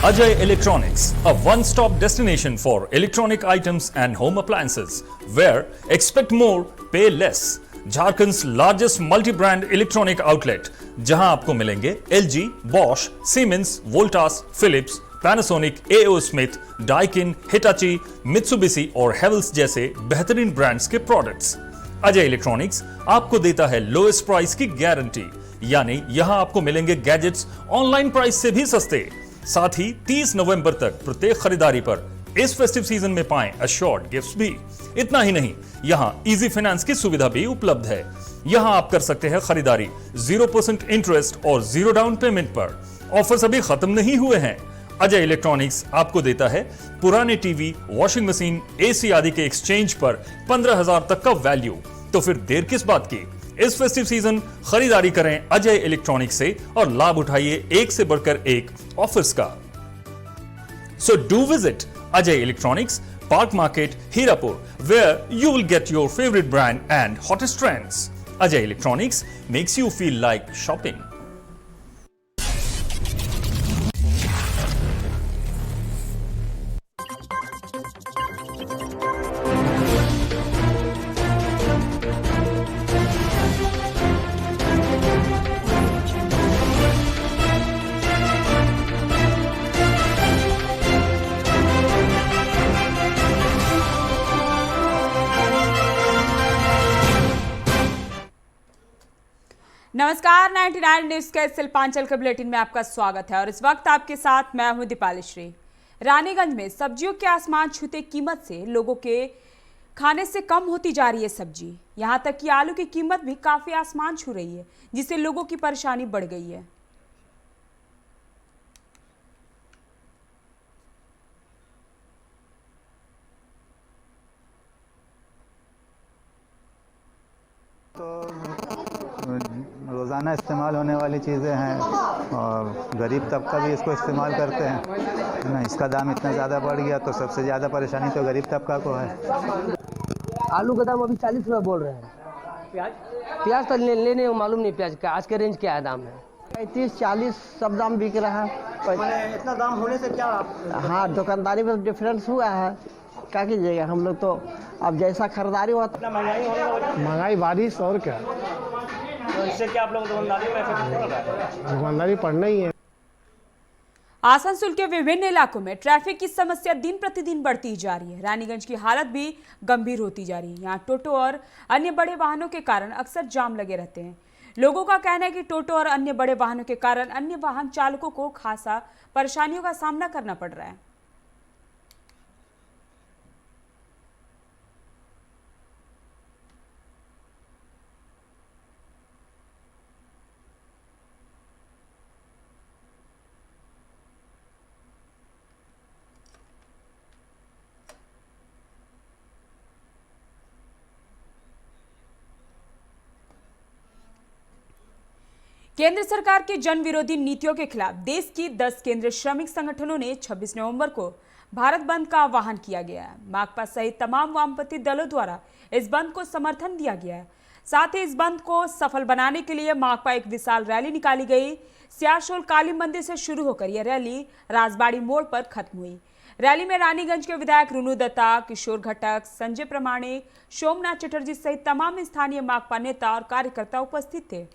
Ajay Electronics, a one-stop destination for electronic items and home appliances, where expect more, pay less. Jharkhand's largest multi brand electronic outlet, जहां आपको मिलेंगे LG, Bosch, Siemens, Voltas, Philips, Panasonic, AO Smith, Daikin, Hitachi, Mitsubishi और Havells जैसे बेहतरीन brands के products. Ajay electronics आपको देता है लोएस्ट प्राइस की गारंटी, यानी यहां आपको मिलेंगे गैजेट्स ऑनलाइन प्राइस से भी सस्ते। साथ ही 30 नवंबर तक प्रत्येक खरीदारी पर इस फेस्टिव सीजन में पाएं अश्योर्ड गिफ्ट्स भी। इतना ही नहीं, यहां इजी फाइनेंस की सुविधा भी उपलब्ध है। यहां आप कर सकते हैं खरीदारी 0% इंटरेस्ट और 0 डाउन पेमेंट पर। ऑफर्स अभी खत्म नहीं हुए हैं। अजय इलेक्ट्रॉनिक्स आपको देता है पुराने टीवी, वॉशिंग मशीन, एसी आदि के एक्सचेंज पर 15,000 तक का वैल्यू। तो फिर देर किस बात की, इस फेस्टिव सीजन खरीदारी करें अजय इलेक्ट्रॉनिक्स से और लाभ उठाइए एक से बढ़कर एक ऑफर्स का। So do visit Ajay Electronics, Park Market, Hirapur, where you will get your favorite brand and hottest trends. Ajay Electronics makes you feel like shopping. नमस्कार, 99 न्यूज के शिल्पांचल के बुलेटिन में आपका स्वागत है और इस वक्त आपके साथ मैं हूं दीपाली श्री। रानीगंज में सब्जियों के आसमान छूते कीमत से लोगों के खाने से कम होती जा रही है सब्जी। यहां तक कि आलू की कीमत भी काफी आसमान छू रही है, जिससे लोगों की परेशानी बढ़ गई है। रोज़ाना इस्तेमाल होने वाली चीज़ें हैं और गरीब तबका भी इसको इस्तेमाल करते हैं ना। इसका दाम इतना ज़्यादा बढ़ गया तो सबसे ज़्यादा परेशानी तो गरीब तबका को है। आलू का दाम अभी 40 रुपये बोल रहे हैं। प्याज तो लेने को मालूम नहीं, प्याज का आज के रेंज क्या है दाम है? 35-40 सब दाम बिक रहा है। इतना दाम होने से क्या हाँ, दुकानदारी में डिफरेंस हुआ है। क्या कीजिएगा, हम लोग तो अब जैसा खरीदारी हुआ महंगाई बारिश और क्या, तो इससे क्या आप लोग दुकानदारी पड़ना ही है। आसनसोल के विभिन्न इलाकों में ट्रैफिक की समस्या दिन प्रतिदिन बढ़ती जा रही है। रानीगंज की हालत भी गंभीर होती जा रही है। यहाँ टोटो और अन्य बड़े वाहनों के कारण अक्सर जाम लगे रहते हैं। लोगों का कहना है कि टोटो और अन्य बड़े वाहनों के कारण अन्य वाहन चालकों को खासा परेशानियों का सामना करना पड़ रहा है। केंद्र सरकार की जन विरोधी नीतियों के खिलाफ देश की 10 केंद्रीय श्रमिक संगठनों ने 26 नवंबर को भारत बंद का आह्वान किया गया है। माकपा सहित तमाम वामपंथी दलों द्वारा इस बंद को समर्थन दिया गया है। साथ ही इस बंद को सफल बनाने के लिए माकपा एक विशाल रैली निकाली गई। सियारशोल काली मंदिर से शुरू होकर यह रैली राजबाड़ी मोड़ पर खत्म हुई। रैली में रानीगंज के विधायक रुनु दत्ता, किशोर घटक, संजय प्रमाणिक, सोमनाथ चटर्जी सहित तमाम स्थानीय माकपा नेता और कार्यकर्ता उपस्थित थे।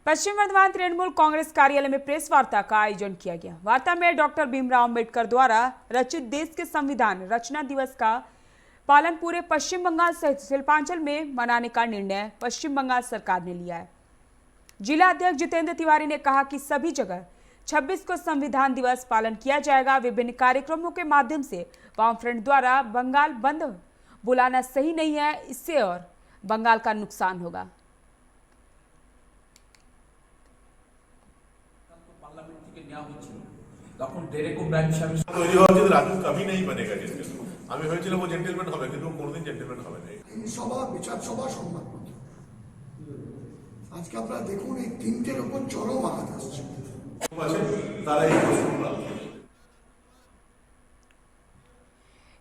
पश्चिम वर्धमान तृणमूल कांग्रेस कार्यालय में प्रेस वार्ता का आयोजन किया गया। वार्ता में डॉक्टर भीमराव अंबेडकर द्वारा रचित देश के संविधान रचना दिवस का पालन पूरे पश्चिम बंगाल सहित शिल्पांचल में मनाने का निर्णय पश्चिम बंगाल सरकार ने लिया है। जिला अध्यक्ष जितेंद्र तिवारी ने कहा कि सभी जगह 26 को संविधान दिवस पालन किया जाएगा। विभिन्न कार्यक्रमों के माध्यम से वामफ्रंट द्वारा बंगाल बंद बुलाना सही नहीं है, इससे और बंगाल का नुकसान होगा। তখন ডেরেকো ব্রাঞ্চ হিসাবে তৈরি হওয়া যদি রাজনীতি কবি नहीं बनेगा जिसके আমি হয়েছিল ও জেন্টলম্যান হবে কিন্তু কোনোদিন জেন্টলম্যান হবে না। সভা বিচার সভা সংবাদপত্র আজকে আপনারা দেখুন এই তিনটের উপর চরম আঘাত আসছে। তারা এই প্রশ্ন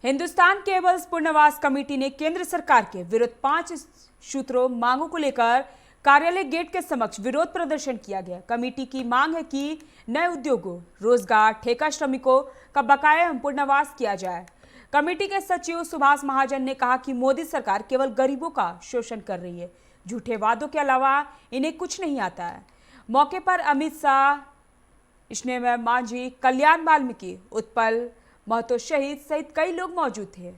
हिंदुस्तान केबल्स पुनर्वास कमेटी ने केंद्र सरकार के विरुद्ध 5 सूत्रों मांगों को लेकर कार्यालय गेट के समक्ष विरोध प्रदर्शन किया गया। कमेटी की मांग है कि नए उद्योगों, रोजगार, ठेका श्रमिकों का बकाया एवं पुनर्वास किया जाए। कमेटी के सचिव सुभाष महाजन ने कहा कि मोदी सरकार केवल गरीबों का शोषण कर रही है, झूठे वादों के अलावा इन्हें कुछ नहीं आता है। मौके पर अमित शाह, स्नेह मांझी, कल्याण वाल्मीकि, उत्पल महतो सहित कई लोग मौजूद थे।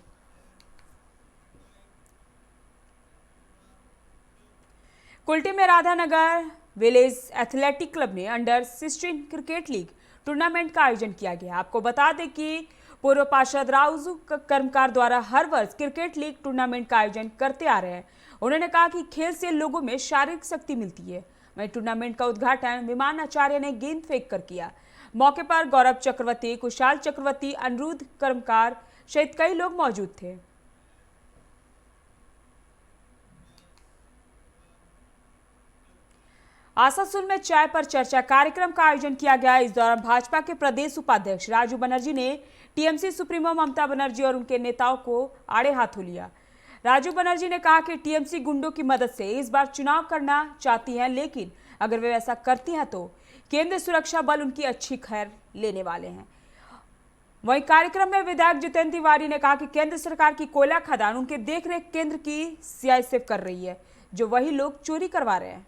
कुल्टी में राधानगर विलेज एथलेटिक क्लब में अंडर 16 क्रिकेट लीग टूर्नामेंट का आयोजन किया गया। आपको बता दें कि पूर्व पार्षद राउजू कर्मकार द्वारा हर वर्ष क्रिकेट लीग टूर्नामेंट का आयोजन करते आ रहे हैं। उन्होंने कहा कि खेल से लोगों में शारीरिक शक्ति मिलती है। वहीं टूर्नामेंट का उद्घाटन विमान आचार्य ने गेंद फेंक कर किया। मौके पर गौरव चक्रवर्ती, कुशाल चक्रवर्ती, अनिरुद्ध कर्मकार सहित कई लोग मौजूद थे। आसानसोल में चाय पर चर्चा कार्यक्रम का आयोजन किया गया। इस दौरान भाजपा के प्रदेश उपाध्यक्ष राजू बनर्जी ने टीएमसी सुप्रीमो ममता बनर्जी और उनके नेताओं को आड़े हाथों लिया। राजू बनर्जी ने कहा कि टीएमसी गुंडों की मदद से इस बार चुनाव करना चाहती है, लेकिन अगर वे ऐसा करती हैं तो केंद्रीय सुरक्षा बल उनकी अच्छी खैर लेने वाले हैं। वहीं कार्यक्रम में विधायक जितेंद्र तिवारी ने कहा कि केंद्र सरकार की कोयला खदान उनके देखरेख केंद्र की सीआईएसएफ कर रही है, जो वही लोग चोरी करवा रहे हैं।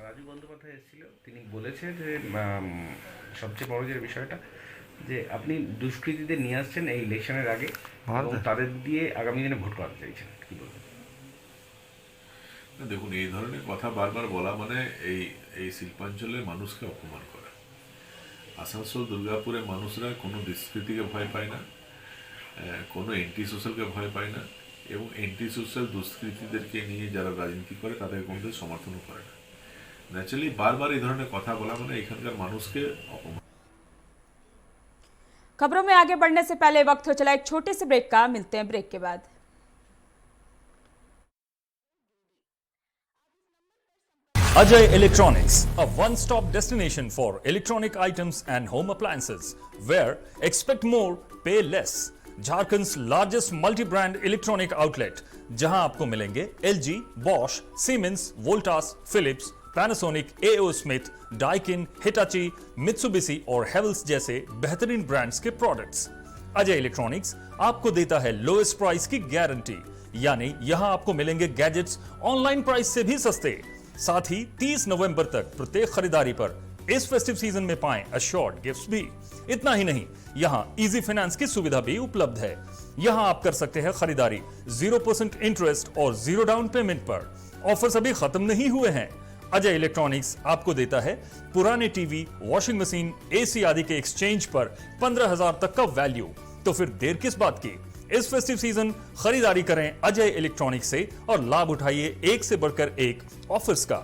রাজু বন্দ্যোপাধ্যায় এসেছিল, তিনি বলেছে যে সবচেয়ে বড় যে বিষয়টা যে আপনি দুষ্কৃতীদের নিয়ে আসছেন এই ইলেকশনের আগে এবং তাদের দিয়ে আগামী দিনে ভোট করাতে চাইছেন, কি বলবেন? দেখুন, এই ধরনের কথা বারবার বলা মানে এই শিল্পাঞ্চলের মানুষকে অপমান করা। আসানসোল দুর্গাপুরের মানুষরা কোনো দুষ্কৃতিকে ভয় পায় না, কোনো এন্টি সোশ্যালকে ভয় পায় না, এবং এন্টি সোশ্যাল দুষ্কৃতীদেরকে নিয়ে যারা রাজনীতি করে তাদের কোনো সমর্থনও করে না। ন্যাচারালি বারবার এই ধরনের কথা বলা মানে এখানকার মানুষকে অপমান। खबरों में आगे बढ़ने से पहले वक्त हो चला एक छोटे से ब्रेक का। मिलते हैं ब्रेक के बाद। Ajay Electronics, a one-stop destination for electronic items and home appliances, where expect more, pay less. Jharkhand's largest multi brand electronic outlet, जहां आपको मिलेंगे LG, Bosch, Siemens, Voltas, Philips, Panasonic, AO Smith, Daikin, Hitachi, Mitsubishi और हेवल्स जैसे बेहतरीन brands के products. Ajay electronics आपको देता है लोएस्ट प्राइस की गारंटी, यानी यहां आपको मिलेंगे गैजेट्स ऑनलाइन प्राइस से भी सस्ते। साथ ही 30 नवंबर तक प्रत्येक खरीदारी पर इस फेस्टिव सीजन में पाएं अश्योर्ड गिफ्ट्स भी। इतना ही नहीं, यहां इजी फाइनेंस की सुविधा भी उपलब्ध है। यहां आप कर सकते हैं खरीदारी 0% इंटरेस्ट और 0 डाउन पेमेंट पर। ऑफर्स अभी खत्म नहीं हुए हैं। अजय इलेक्ट्रॉनिक्स आपको देता है पुराने टीवी, वॉशिंग मशीन, एसी आदि के एक्सचेंज पर 15,000 तक का वैल्यू। तो फिर देर किस बात की? इस फेस्टिव सीजन खरीदारी करें अजय इलेक्ट्रॉनिक्स से और लाभ उठाइए एक से बढ़कर एक ऑफर्स का।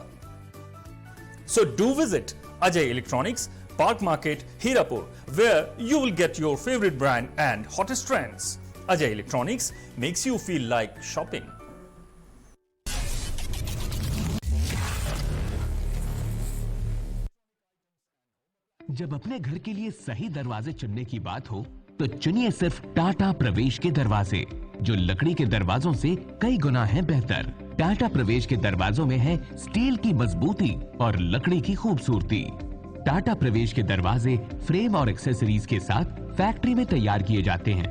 So do visit Ajay Electronics, Park Market, Hirapur, where you will get your favorite brand and hottest trends. Ajay Electronics makes you feel like shopping. जब अपने घर के लिए सही दरवाजे चुनने की बात हो तो चुनिए सिर्फ टाटा प्रवेश के दरवाजे, जो लकड़ी के दरवाजों से कई गुना है बेहतर। टाटा प्रवेश के दरवाजों में है स्टील की मजबूती और लकड़ी की खूबसूरती। टाटा प्रवेश के दरवाजे फ्रेम और एक्सेसरीज के साथ फैक्ट्री में तैयार किए जाते हैं।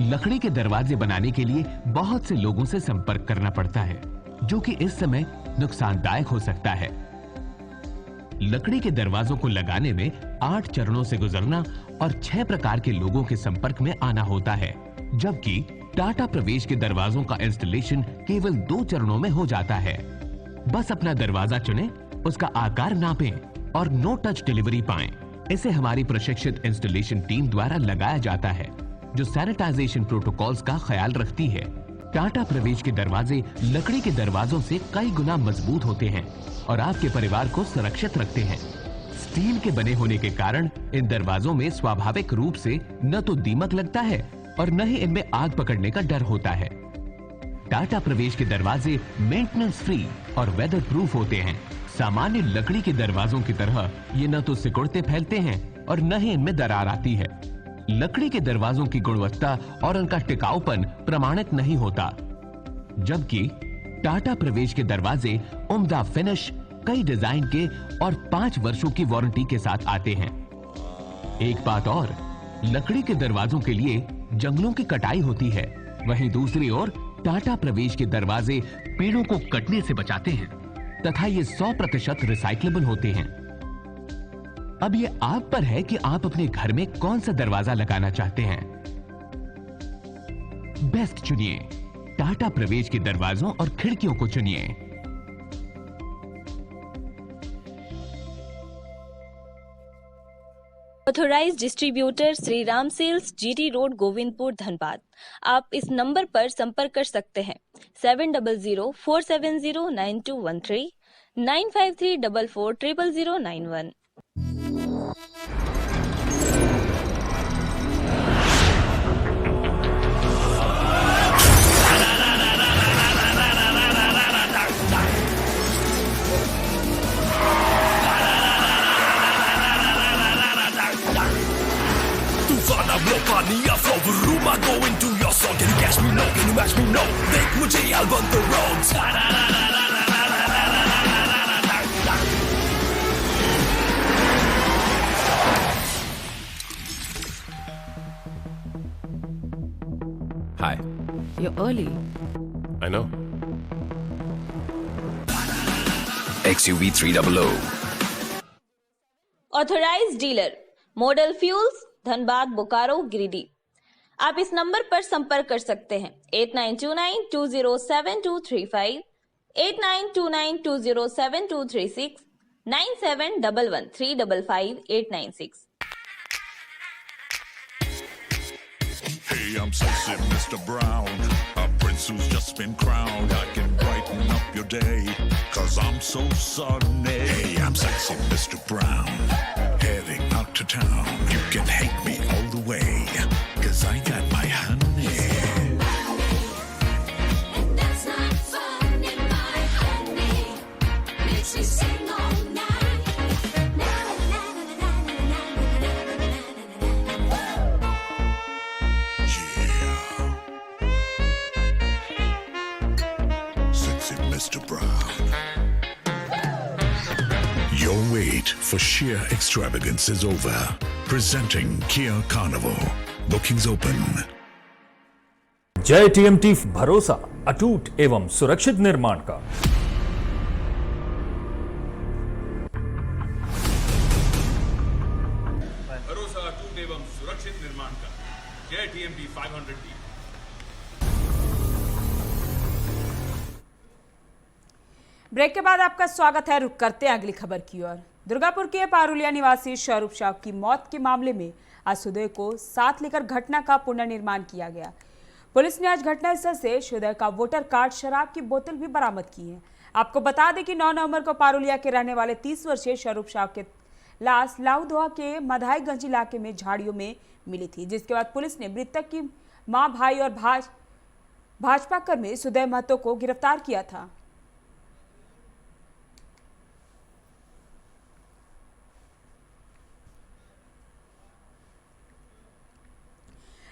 लकड़ी के दरवाजे बनाने के लिए बहुत से लोगों से संपर्क करना पड़ता है, जो कि इस समय नुकसानदायक हो सकता है। लकड़ी के दरवाजों को लगाने में 8 चरणों से गुजरना और 6 प्रकार के लोगों के संपर्क में आना होता है, जबकि टाटा प्रवेश के दरवाजों का इंस्टॉलेशन केवल 2 चरणों में हो जाता है। बस अपना दरवाजा चुनें, उसका आकार नापें और नो टच डिलीवरी पाएं। इसे हमारी प्रशिक्षित इंस्टॉलेशन टीम द्वारा लगाया जाता है, जो सैनिटाइजेशन प्रोटोकॉल्स का ख्याल रखती है। टाटा प्रवेश के दरवाजे लकड़ी के दरवाजों से कई गुना मजबूत होते हैं और आपके परिवार को सुरक्षित रखते हैं। स्टील के बने होने के कारण इन दरवाजों में स्वाभाविक रूप से न तो दीमक लगता है और न ही इनमें आग पकड़ने का डर होता है। टाटा प्रवेश के दरवाजे मेंटेनेंस फ्री और वेदर प्रूफ होते हैं। सामान्य लकड़ी के दरवाजों की तरह ये न तो सिकुड़ते फैलते हैं और न ही इनमें दरार आती है। लकड़ी के दरवाजों की गुणवत्ता और उनका टिकाऊपन प्रमाणित नहीं होता, जबकि टाटा प्रवेश के दरवाजे उम्दा फिनिश, कई डिजाइन के और 5 वर्षों की वारंटी के साथ आते हैं। एक बात और, लकड़ी के दरवाजों के लिए जंगलों की कटाई होती है, वहीं दूसरी ओर टाटा प्रवेश के दरवाजे पेड़ों को कटने से बचाते हैं तथा ये 100% रिसाइक्लेबल होते हैं। अब ये आप पर है कि आप अपने घर में कौन सा दरवाजा लगाना चाहते हैं। बेस्ट चुनिए, टाटा प्रवेश के दरवाजों और खिड़कियों को चुनिए। Authorised distributor Shri Ram Sales, GT road, Govindpur, Dhanbad. आप इस नंबर पर संपर्क कर सकते हैं 7004709213 9534400091। Mania flow, rumor go into your soul. Can you catch me? No. Can you match me? No. Make mujhe I'll run the roads. Hi. You're early. I know. XUV 300. Authorised dealer, Model Fuels, Dhanbad, Bokaro, Giridih. आप इस number पर संपर्क कर सकते हैं 8929207235, 8929207236, 9711355896। Hey, I'm sexy Mr. Brown, a prince who's just been crowned. I can brighten up your day, 'cause I'm so sunny. Hey, I'm sexy Mr. Brown, heading out to town. You can hate me all the way, 'cause I got my honey. And that's not funny, my honey makes me sing all night. Sexy Mr. Brown. Your wait for sheer extravagance is over. Presenting Kia Carnival. Bookings open. जय TMT, भरोसा अटूट एवं सुरक्षित निर्माण का। भरोसा अटूट एवं सुरक्षित निर्माण का। जय टीएमटी 500D। ब्रेक के बाद आपका स्वागत है। रुक करते हैं अगली खबर की ओर। दुर्गापुर के पारुलिया निवासी स्वरूप साव की मौत के मामले में आज सुदय को साथ लेकर घटना का पुनर्निर्माण किया गया। पुलिस ने आज घटनास्थल से सुदय का वोटर कार्ड, शराब की बोतल भी बरामद की है। आपको बता दें कि 9 नवंबर को पारुलिया के रहने वाले 30 वर्षीय स्वरूप साव के लाश लाउदोहा के मधाईगंज इलाके में झाड़ियों में मिली थी, जिसके बाद पुलिस ने मृतक की मां, भाई और भाजपा कर्मी सुदय महतो को गिरफ्तार किया था।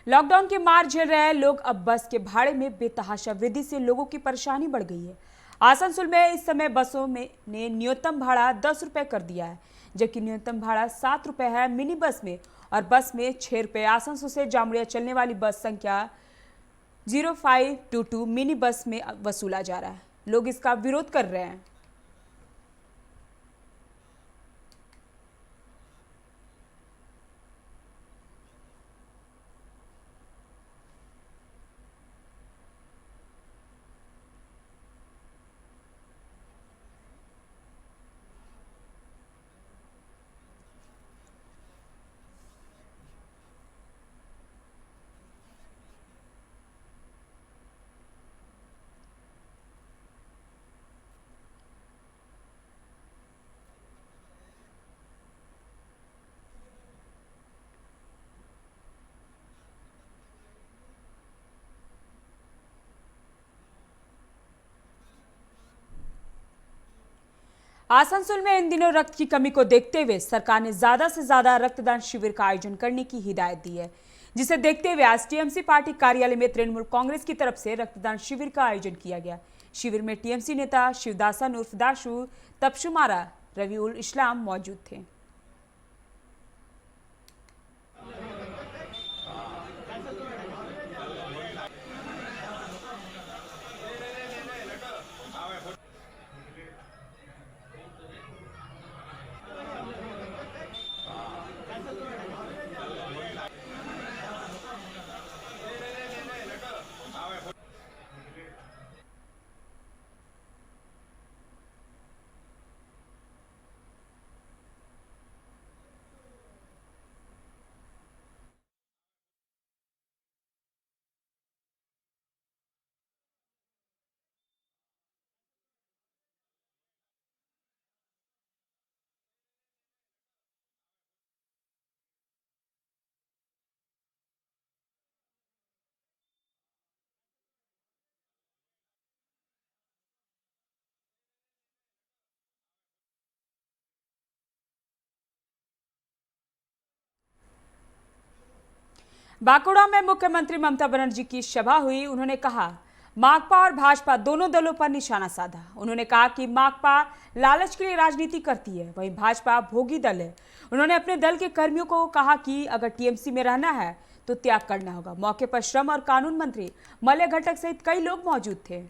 लॉकडाउन की मार झेल रहे लोग अब बस के भाड़े में बेतहाशा वृद्धि से लोगों की परेशानी बढ़ गई है। आसनसोल में इस समय बसों में ने न्यूनतम भाड़ा 10 रुपये कर दिया है, जबकि न्यूनतम भाड़ा 7 रुपये है मिनी बस में और बस में 6 रुपये। आसनसोल से जामुड़िया चलने वाली बस संख्या 0522 मिनी बस में वसूला जा रहा है। लोग इसका विरोध कर रहे हैं। आसनसोल में इन दिनों रक्त की कमी को देखते हुए सरकार ने ज्यादा से ज्यादा रक्तदान शिविर का आयोजन करने की हिदायत दी है, जिसे देखते हुए आज टीएमसी पार्टी कार्यालय में तृणमूल कांग्रेस की तरफ से रक्तदान शिविर का आयोजन किया गया। शिविर में टीएमसी नेता शिवदासन उर्फ दाशु, तपशुमारा, रविउल इस्लाम मौजूद थे। बांकुड़ा में मुख्यमंत्री ममता बनर्जी की सभा हुई। उन्होंने कहा माकपा और भाजपा दोनों दलों पर निशाना साधा। उन्होंने कहा कि माकपा लालच के लिए राजनीति करती है, वहीं भाजपा भोगी दल है। उन्होंने अपने दल के कर्मियों को कहा कि अगर टीएमसी में रहना है तो त्याग करना होगा। मौके पर श्रम और कानून मंत्री मल्य घटक सहित कई लोग मौजूद थे।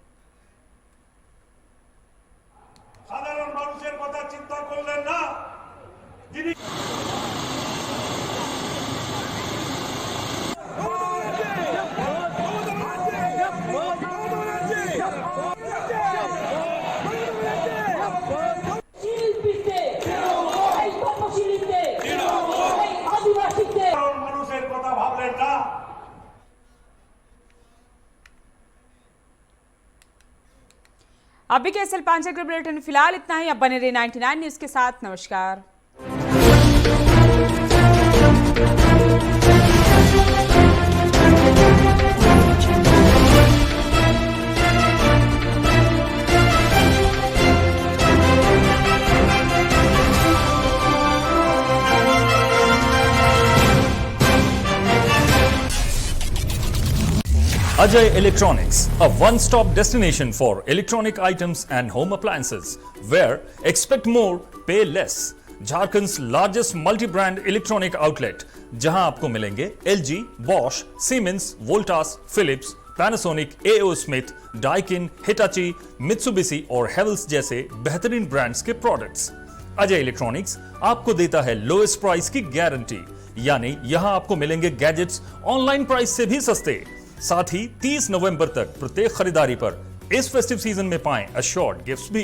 अभी के SL5 के बुलेटिन फिलहाल इतना ही। अब बने रहे 99 न्यूज के साथ। नमस्कार। Ajay Electronics, a one-stop destination for electronic items and home appliances, where expect more, pay less. Jharkhand's largest multi brand electronic outlet, जहां आपको मिलेंगे LG, Bosch, Siemens, Voltas, Philips, Panasonic, AO Smith, Daikin, Hitachi, Mitsubishi और Havells जैसे बेहतरीन brands के products. Ajay electronics आपको देता है लोएस्ट प्राइस की गारंटी, यानी यहां आपको मिलेंगे गैजेट्स ऑनलाइन प्राइस से भी सस्ते। साथ ही 30 नवंबर तक प्रत्येक खरीदारी पर इस फेस्टिव सीजन में पाएं अश्योर्ड गिफ्ट्स भी।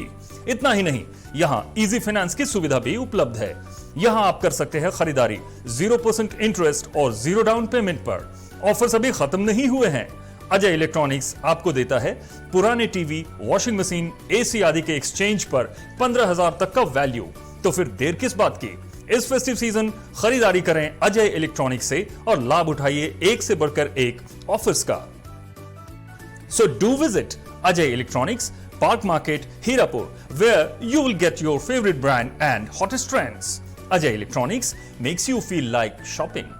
इतना ही नहीं, यहां इजी फाइनेंस की सुविधा भी उपलब्ध है। यहां आप कर सकते हैं खरीदारी 0% इंटरेस्ट और 0 डाउन पेमेंट पर। ऑफर्स अभी खत्म नहीं हुए हैं। अजय इलेक्ट्रॉनिक्स आपको देता है पुराने टीवी, वॉशिंग मशीन, AC आदि के एक्सचेंज पर 15,000 तक का वैल्यू। तो फिर देर किस बात की? इस फेस्टिव सीजन खरीदारी करें अजय इलेक्ट्रॉनिक्स से और लाभ उठाइए एक से बढ़कर एक ऑफर्स का। So do visit Ajay Electronics, Park Market, Hirapur, where you will get your favorite brand and hottest trends. Ajay Electronics makes you feel like shopping.